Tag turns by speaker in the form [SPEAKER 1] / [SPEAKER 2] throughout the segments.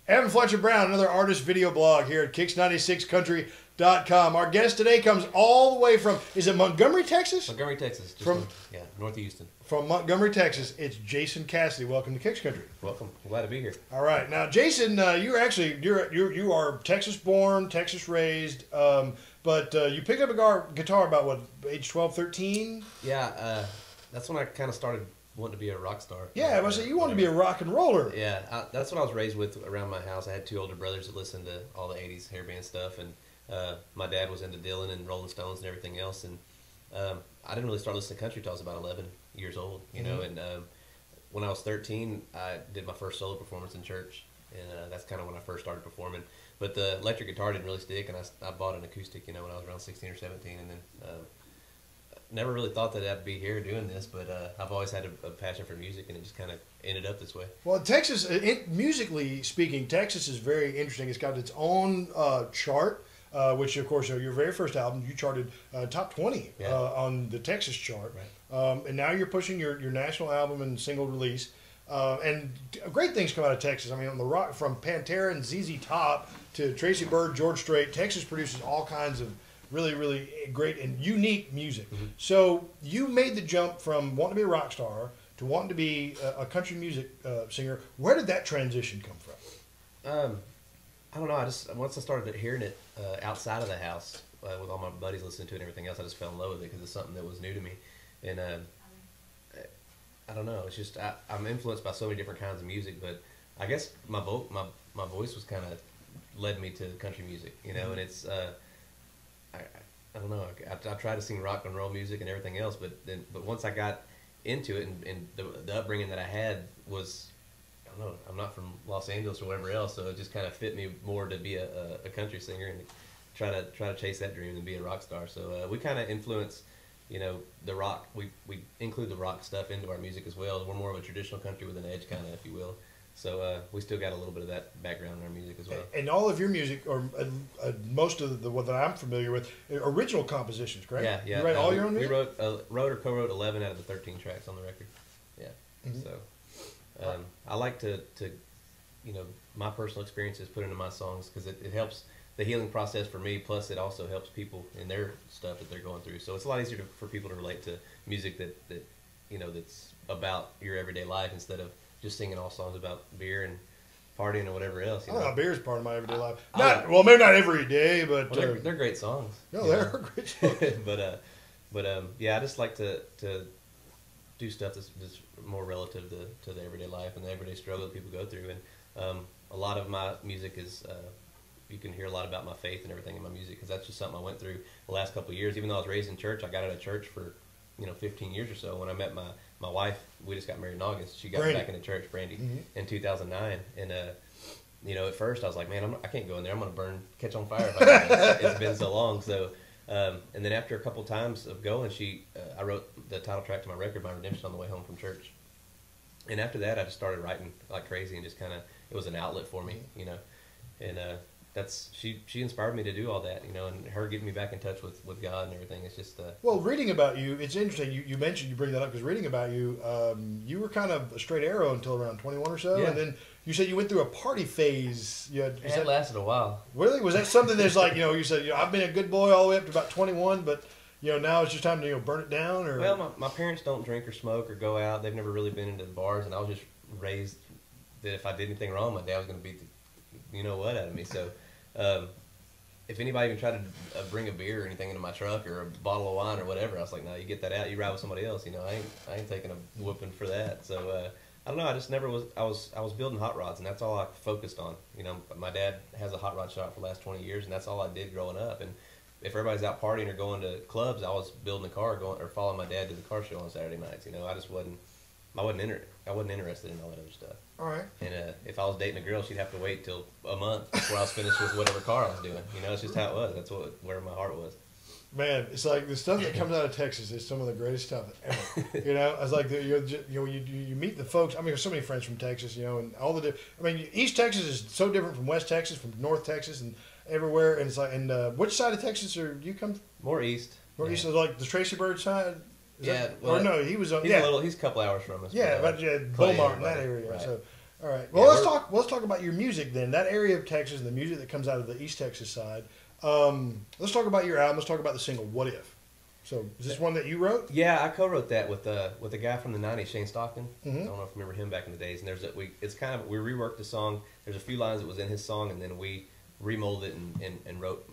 [SPEAKER 1] Evan Fletcher Brown, another artist video blog here at KIX96country.com. Our guest today comes all the way from, is it Montgomery, Texas?
[SPEAKER 2] Montgomery, Texas. Just north of Houston. From
[SPEAKER 1] Montgomery, Texas, it's Jason Cassidy. Welcome to KIX Country.
[SPEAKER 2] Welcome. I'm glad to be here.
[SPEAKER 1] All right. Now, Jason, you are Texas born, Texas raised, but you picked up a guitar about, what, age 12, 13?
[SPEAKER 2] Yeah, that's when I kind of started wanting to be a rock star.
[SPEAKER 1] Yeah, I was saying you wanted to be a rock and roller.
[SPEAKER 2] Yeah, that's what I was raised with around my house. I had two older brothers that listened to all the 80s hair band stuff, and my dad was into Dylan and Rolling Stones and everything else, and I didn't really start listening to country until I was about 11 years old, you know, and when I was 13, I did my first solo performance in church, and that's kind of when I first started performing. But the electric guitar didn't really stick, and I bought an acoustic, you know, when I was around 16 or 17, and then never really thought that I'd be here doing this, but I've always had a passion for music, and it just kind of ended up this way.
[SPEAKER 1] Well, Texas, musically speaking, Texas is very interesting. It's got its own chart, which, of course, your very first album, you charted top 20 on the Texas chart. Right. And now you're pushing your national album and single release. And great things come out of Texas. I mean, on the rock, from Pantera and ZZ Top to Tracy Byrd, George Strait, Texas produces all kinds of really, really great and unique music. Mm-hmm. So you made the jump from wanting to be a rock star to wanting to be a country music singer. Where did that transition come from?
[SPEAKER 2] I don't know. Once I started hearing it outside of the house with all my buddies listening to it and everything else, I just fell in love with it because it's something that was new to me. And I don't know. It's just I'm influenced by so many different kinds of music, but I guess my voice was kind of led me to country music, you know. Mm-hmm. And it's I don't know. I tried to sing rock and roll music and everything else, but once I got into it, and the upbringing that I had was, I don't know, I'm not from Los Angeles or wherever else, so it just kind of fit me more to be a country singer and try to chase that dream and be a rock star. So we kind of influence, you know, the rock. We include the rock stuff into our music as well. We're more of a traditional country with an edge, kind of, if you will. So we still got a little bit of that background in our music as well.
[SPEAKER 1] And all of your music, or most of the one that I'm familiar with, original compositions, correct?
[SPEAKER 2] Yeah, yeah.
[SPEAKER 1] You write all your own music?
[SPEAKER 2] We wrote or co-wrote 11 out of the 13 tracks on the record. Yeah. Mm-hmm. So I like to, you know, my personal experiences put into my songs because it helps the healing process for me. Plus, it also helps people in their stuff that they're going through. So it's a lot easier for people to relate to music that you know, that's about your everyday life instead of just singing all songs about beer and partying or whatever else. You know?
[SPEAKER 1] Beer is part of my everyday life. Well, maybe not every day, but
[SPEAKER 2] they're great songs.
[SPEAKER 1] No, they're great songs.
[SPEAKER 2] but yeah, I just like to do stuff that's more relative to the everyday life and the everyday struggle that people go through. And a lot of my music is you can hear a lot about my faith and everything in my music because that's just something I went through the last couple of years. Even though I was raised in church, I got out of church for 15 years or so. When I met my wife, we just got married in August. She got back into church, Brandy, in 2009. And, at first I was like, man, I can't go in there. I'm going to catch on fire if I go. It's been so long. So, and then after a couple of times of going, I wrote the title track to my record, My Redemption, on the way home from church. And after that, I just started writing like crazy and just it was an outlet for me, you know. And she inspired me to do all that, you know, and her getting me back in touch with God and everything. It's just
[SPEAKER 1] well, reading about you, it's interesting. You mentioned, you bring that up because reading about you, you were kind of a straight arrow until around 21 or so, and then you said you went through a party phase.
[SPEAKER 2] It lasted a while.
[SPEAKER 1] Really? Was that something that's like, you said, I've been a good boy all the way up to about 21, but now it's just time to burn it down? Or
[SPEAKER 2] well, my parents don't drink or smoke or go out. They've never really been into the bars, and I was just raised that if I did anything wrong, my dad was going to beat the what out of me. So if anybody even tried to bring a beer or anything into my truck or a bottle of wine or whatever, I was like, no, you get that out, you ride with somebody else. I ain't taking a whooping for that. So I don't know. I just never was. I was building hot rods, and that's all I focused on. My dad has a hot rod shop for the last 20 years, and that's all I did growing up. And if everybody's out partying or going to clubs, I was building a car, or following my dad to the car show on Saturday nights. I just wasn't. I wasn't interested in all that other stuff.
[SPEAKER 1] All right.
[SPEAKER 2] And if I was dating a girl, she'd have to wait till a month before I was finished with whatever car I was doing. It's just how it was. That's where my heart was.
[SPEAKER 1] Man, it's like the stuff that comes out of Texas is some of the greatest stuff ever. It's like you meet the folks. I mean, there's so many friends from Texas, and all the. East Texas is so different from West Texas, from North Texas, and everywhere. And it's like, which side of Texas do you come from?
[SPEAKER 2] More east.
[SPEAKER 1] More east, like the Tracy Byrd side.
[SPEAKER 2] He's
[SPEAKER 1] no, he was.
[SPEAKER 2] He's a couple hours from us.
[SPEAKER 1] Yeah, but Beaumont in that area.
[SPEAKER 2] Right.
[SPEAKER 1] So, All right. Well,
[SPEAKER 2] Yeah,
[SPEAKER 1] let's talk about your music then. That area of Texas, the music that comes out of the East Texas side. Let's talk about your album. Let's talk about the single "What If." So, is this one that you wrote?
[SPEAKER 2] Yeah, I co-wrote that with a guy from the '90s, Shane Stockton.
[SPEAKER 1] Mm-hmm.
[SPEAKER 2] I don't know if you remember him back in the days. And we reworked the song. There's a few lines that was in his song, and then we remolded it and wrote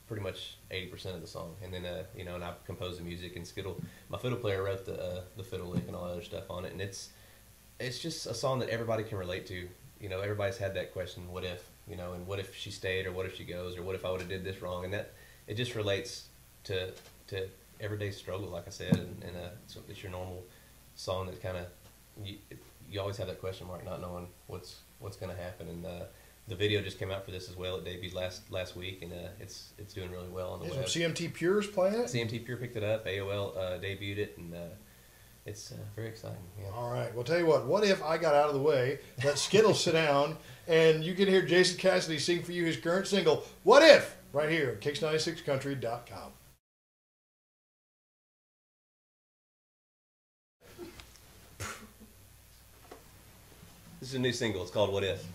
[SPEAKER 2] pretty much 80% of the song. And then and I composed the music, and Skittle, my fiddle player, wrote the fiddle lick and all that other stuff on it. And it's just a song that everybody can relate to. You know, everybody's had that question, what if? You know, and what if she stayed, or what if she goes, or what if I would have did this wrong? And that it just relates to everyday struggle, like I said, and it's your normal song that kind of you always have that question mark, not knowing what's going to happen. And the video just came out for this as well. It debuted last week, and it's doing really well on the web.
[SPEAKER 1] CMT Pure's playing it.
[SPEAKER 2] CMT Pure picked it up. AOL debuted it, and it's very exciting. Yeah.
[SPEAKER 1] All right. Well, tell you what if I got out of the way, let Skittle sit down, and you can hear Jason Cassidy sing for you his current single, "What If," right here at KIX96country.com.
[SPEAKER 2] This is a new single. It's called "What If."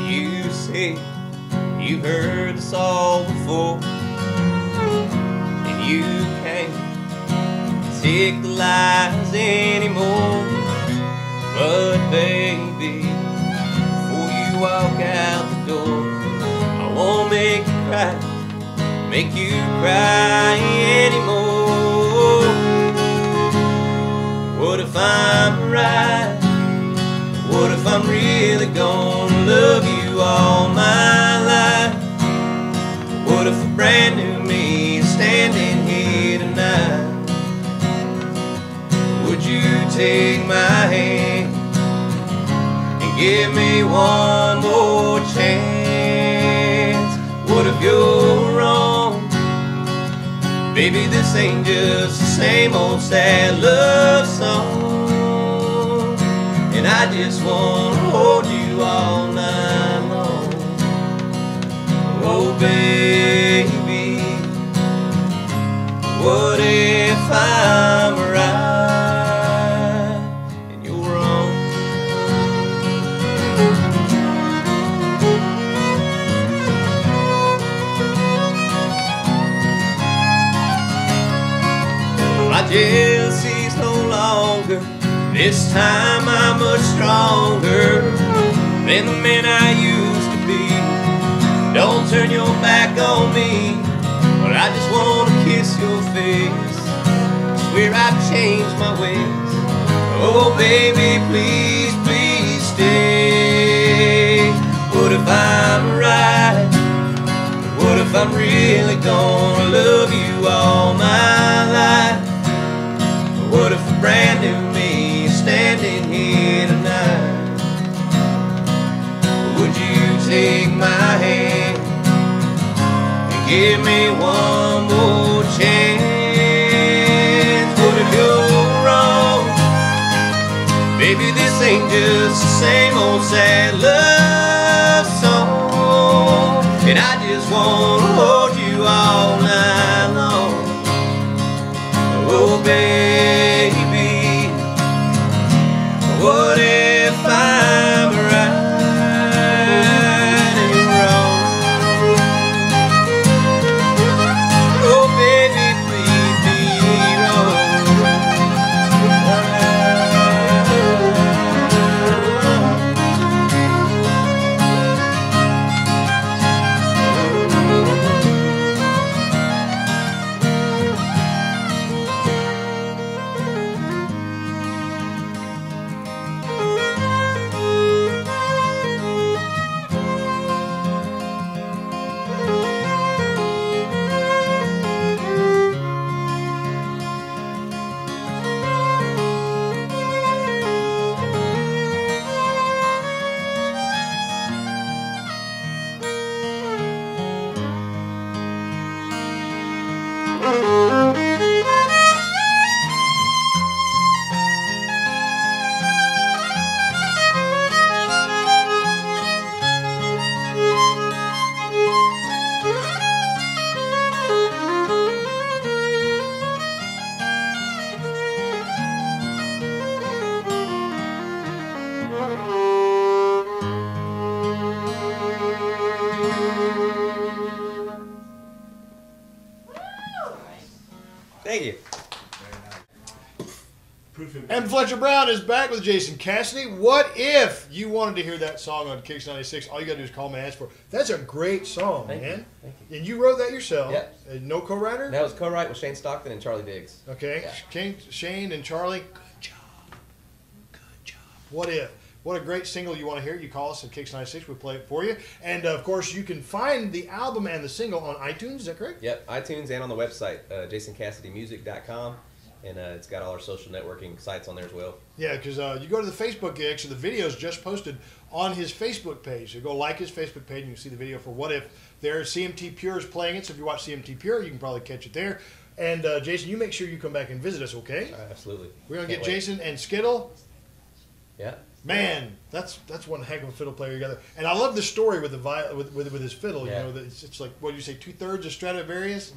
[SPEAKER 2] You say you've heard this all before, you can't take the lies anymore. But baby, before you walk out the door, I won't make you cry anymore. What if I'm right? What if I'm really gonna love you all my life? What if a brand new me standing here tonight? Would you take my hand and give me one more chance? What if you're wrong? Baby, this ain't just the same old sad love song, and I just wanna hold you all night long. Oh baby, what if I'm right and you're wrong? My jealousy's no longer, this time I'm much stronger than the man I used to be. Don't turn your back on me, but I just wanna kiss your face. Swear I've changed my ways. Oh baby, please, please stay. What if I'm right? What if I'm really gonna love you all my life? What if a brand new me is standing here tonight? Would you take my hand and give me one more chance? What if you're wrong? Baby, this ain't just the same old sad love song, and I just wanna hold you all night long. Oh baby, what if I'm right and you're wrong? Oh baby, please be wrong. Thank you.
[SPEAKER 1] And Fletcher Brown is back with Jason Cassidy. What if you wanted to hear that song on KIX96? All you got to do is call me and ask for it. That's a great song,
[SPEAKER 2] Thank
[SPEAKER 1] man.
[SPEAKER 2] You. Thank you.
[SPEAKER 1] And you wrote that yourself?
[SPEAKER 2] Yep.
[SPEAKER 1] No co-writer?
[SPEAKER 2] That was co-write with Shane Stockton and Charlie Diggs.
[SPEAKER 1] Okay.
[SPEAKER 2] Yeah.
[SPEAKER 1] Shane and Charlie, good job. Good job. What if? What a great single you want to hear. You call us at KIX96. We'll play it for you. And, of course, you can find the album and the single on iTunes. Is that correct?
[SPEAKER 2] Yep. iTunes and on the website, JasonCassidyMusic.com. And it's got all our social networking sites on there as well.
[SPEAKER 1] Yeah, because you go to the Facebook gig, so the video's just posted on his Facebook page. So go like his Facebook page and you can see the video for What If. There, CMT Pure is playing it, so if you watch CMT Pure, you can probably catch it there. And Jason, you make sure you come back and visit us, okay?
[SPEAKER 2] Absolutely.
[SPEAKER 1] We're going to get Jason and Skittle.
[SPEAKER 2] Yeah.
[SPEAKER 1] Man, that's one heck of a fiddle player together. And I love the story with the with his fiddle.
[SPEAKER 2] Yeah.
[SPEAKER 1] You know, that it's like, what do you say, 2/3 of Stradivarius?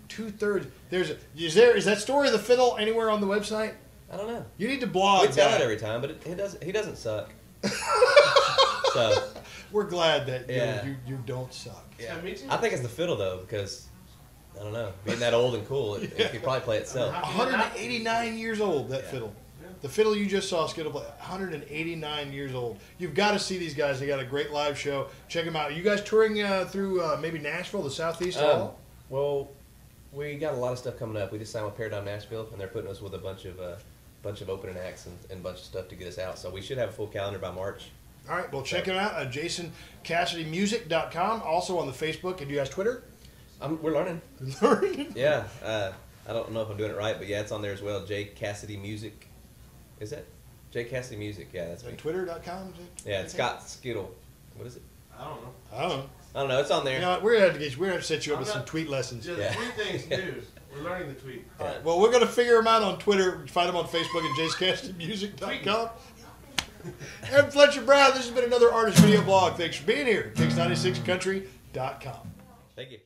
[SPEAKER 1] 2/3. Is that story of the fiddle anywhere on the website?
[SPEAKER 2] I don't know.
[SPEAKER 1] You need to blog.
[SPEAKER 2] We tell it every time, but he doesn't suck. So
[SPEAKER 1] we're glad that
[SPEAKER 2] yeah.
[SPEAKER 1] you don't suck.
[SPEAKER 2] Yeah. I think it's the fiddle though, because I don't know, being that old and cool, it could probably play itself.
[SPEAKER 1] 189 years old, that fiddle. The fiddle you just saw Skittle play, 189 years old. You've got to see these guys. They got a great live show. Check them out. Are you guys touring through maybe Nashville, the Southeast at all?
[SPEAKER 2] Well, we got a lot of stuff coming up. We just signed with Paradigm Nashville, and they're putting us with a bunch of opening acts and a bunch of stuff to get us out. So we should have a full calendar by March. All
[SPEAKER 1] right. Well, check it out at JasonCassidyMusic.com. Also on the Facebook. And you guys Twitter?
[SPEAKER 2] We're learning.
[SPEAKER 1] Learning?
[SPEAKER 2] Yeah. I don't know if I'm doing it right, but yeah, it's on there as well. J Cassidy Music. Is that J Cassidy Music? Yeah, that's me.
[SPEAKER 1] Twitter.com?
[SPEAKER 2] Yeah, it's got Skittle. What is it?
[SPEAKER 3] I don't know.
[SPEAKER 2] I don't know. It's on there.
[SPEAKER 1] You know what? We're gonna have to set you up with some tweet lessons.
[SPEAKER 3] Just three things new. We're learning the tweet.
[SPEAKER 1] All right. Well, we're going to figure them out on Twitter. Find them on Facebook at JasonCassidyMusic.com. And Fletcher Brown, this has been another Artist Video Blog. Thanks for being here. KIX96Country.com.
[SPEAKER 2] Thank you.